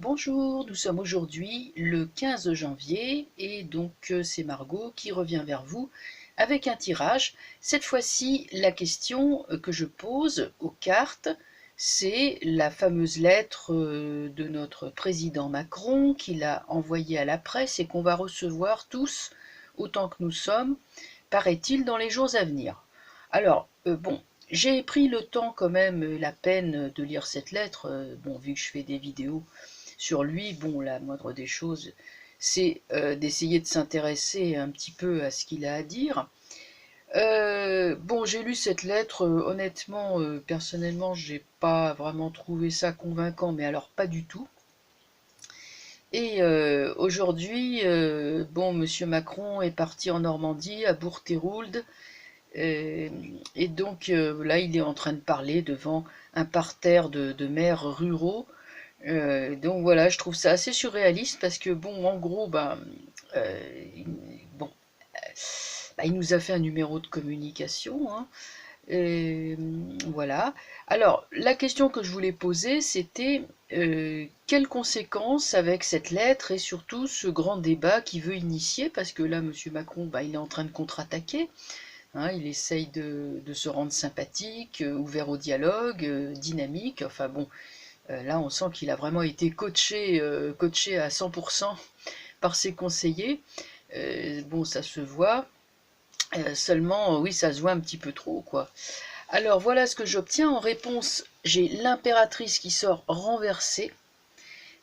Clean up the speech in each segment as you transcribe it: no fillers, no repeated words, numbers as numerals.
Bonjour, nous sommes aujourd'hui le 15 janvier et donc c'est Margot qui revient vers vous avec un tirage. Cette fois-ci, la question que je pose aux cartes, c'est la fameuse lettre de notre président Macron qu'il a envoyée à la presse et qu'on va recevoir tous, autant que nous sommes, paraît-il, dans les jours à venir. Alors, bon, j'ai pris le temps quand même, la peine de lire cette lettre, bon, vu que je fais des vidéos sur lui, bon, la moindre des choses, c'est d'essayer de s'intéresser un petit peu à ce qu'il a à dire. Bon, j'ai lu cette lettre, honnêtement, personnellement, j'ai pas vraiment trouvé ça convaincant, mais alors pas du tout. Et aujourd'hui, bon, Monsieur Macron est parti en Normandie, à Bourg-Thérould, et donc là, il est en train de parler devant un parterre de maires ruraux. Donc voilà, je trouve ça assez surréaliste parce que bon, en gros, euh, il, bon, il nous a fait un numéro de communication, hein, et, voilà. Alors, la question que je voulais poser, c'était quelles conséquences avec cette lettre et surtout ce grand débat qu'il veut initier, parce que là, Monsieur Macron, il est en train de contre-attaquer. Hein, il essaye de se rendre sympathique, ouvert au dialogue, dynamique. Enfin bon, là, on sent qu'il a vraiment été coaché à 100% par ses conseillers. Bon, ça se voit. Seulement, oui, ça se voit un petit peu trop, quoi. Alors, voilà ce que j'obtiens. En réponse, j'ai l'impératrice qui sort renversée.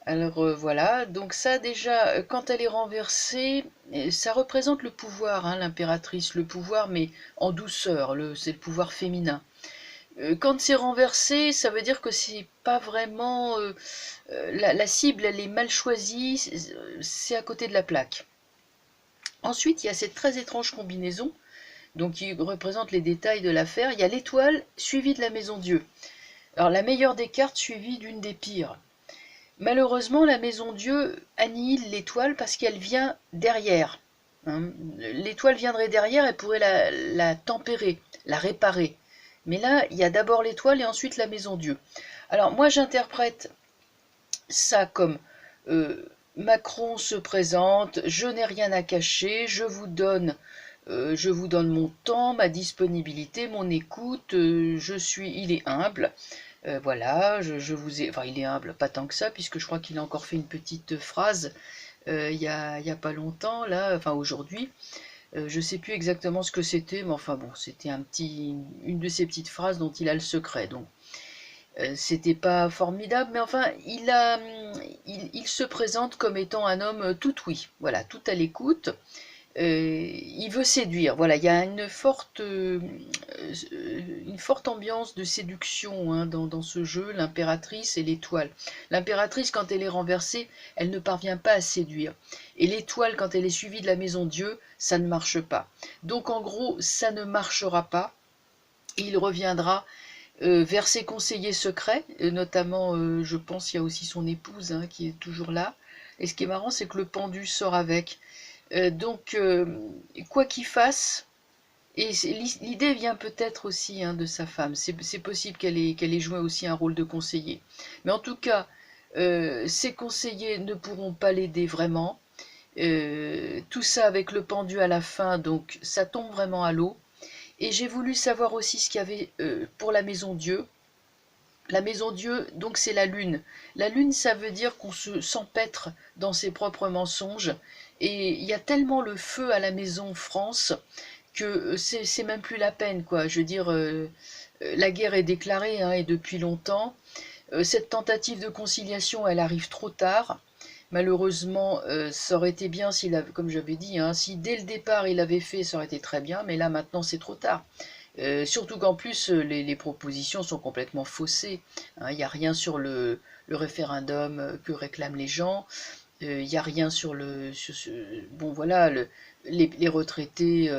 Alors voilà, donc ça déjà, quand elle est renversée, ça représente le pouvoir, hein, l'impératrice, le pouvoir, mais en douceur, c'est le pouvoir féminin. Quand c'est renversé, ça veut dire que c'est pas vraiment la cible, elle est mal choisie, c'est à côté de la plaque. Ensuite, il y a cette très étrange combinaison, donc qui représente les détails de l'affaire. Il y a l'étoile suivie de la maison Dieu. Alors la meilleure des cartes suivie d'une des pires. Malheureusement, la maison Dieu annihile l'étoile parce qu'elle vient derrière. Hein. L'étoile viendrait derrière, elle pourrait la tempérer, la réparer. Mais là, il y a d'abord l'étoile et ensuite la maison Dieu. Alors moi, j'interprète ça comme Macron se présente, je n'ai rien à cacher, je vous donne mon temps, ma disponibilité, mon écoute, il est humble, voilà, je vous ai, enfin il est humble, pas tant que ça, puisque je crois qu'il a encore fait une petite phrase il y a pas longtemps, là, enfin aujourd'hui, je sais plus exactement ce que c'était, mais enfin bon, c'était une de ces petites phrases dont il a le secret, donc c'était pas formidable, mais enfin, il se présente comme étant un homme tout oui, voilà, tout à l'écoute. Il veut séduire, voilà, il y a une forte ambiance de séduction, hein, dans ce jeu, l'impératrice et l'étoile. L'impératrice, quand elle est renversée, elle ne parvient pas à séduire. Et l'étoile, quand elle est suivie de la maison Dieu, ça ne marche pas. Donc en gros, ça ne marchera pas. Il reviendra vers ses conseillers secrets, notamment, je pense, il y a aussi son épouse, hein, qui est toujours là. Et ce qui est marrant, c'est que le pendu sort avec. Donc, quoi qu'il fasse, et l'idée vient peut-être aussi, hein, de sa femme. C'est possible qu'elle ait joué aussi un rôle de conseiller. Mais en tout cas, ses conseillers ne pourront pas l'aider vraiment. Tout ça avec le pendu à la fin, donc ça tombe vraiment à l'eau. Et j'ai voulu savoir aussi ce qu'il y avait pour la maison Dieu. La maison Dieu, donc c'est la lune. La lune, ça veut dire qu'on s'empêtre dans ses propres mensonges. Et il y a tellement le feu à la maison France que c'est même plus la peine, quoi. Je veux dire, la guerre est déclarée, hein, et depuis longtemps. Cette tentative de conciliation, elle arrive trop tard. Malheureusement, ça aurait été bien s'il avait, comme j'avais dit, hein, si dès le départ il avait fait, ça aurait été très bien, mais là maintenant c'est trop tard. Surtout qu'en plus, les propositions sont complètement faussées. Hein. Il n'y a rien sur le référendum que réclament les gens. Il n'y a rien sur bon voilà, les retraités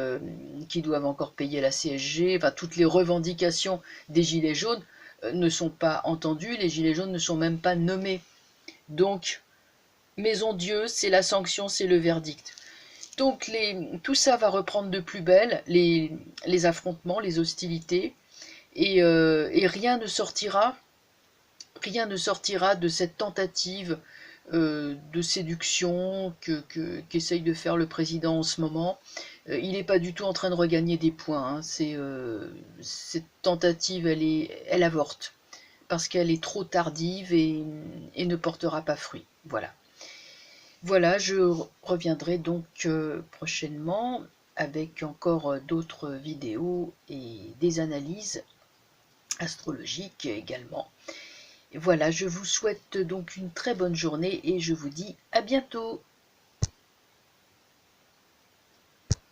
qui doivent encore payer la CSG. Enfin, toutes les revendications des Gilets jaunes ne sont pas entendues. Les Gilets jaunes ne sont même pas nommés. Donc, Maison Dieu, c'est la sanction, c'est le verdict. Donc tout ça va reprendre de plus belle, les affrontements, les hostilités, et rien ne sortira rien ne sortira de cette tentative de séduction qu'essaye de faire le président en ce moment. Il n'est pas du tout en train de regagner des points, hein. Cette tentative, elle avorte, parce qu'elle est trop tardive et ne portera pas fruit. Voilà. Voilà, je reviendrai donc prochainement avec encore d'autres vidéos et des analyses astrologiques également. Et voilà, je vous souhaite donc une très bonne journée et je vous dis à bientôt.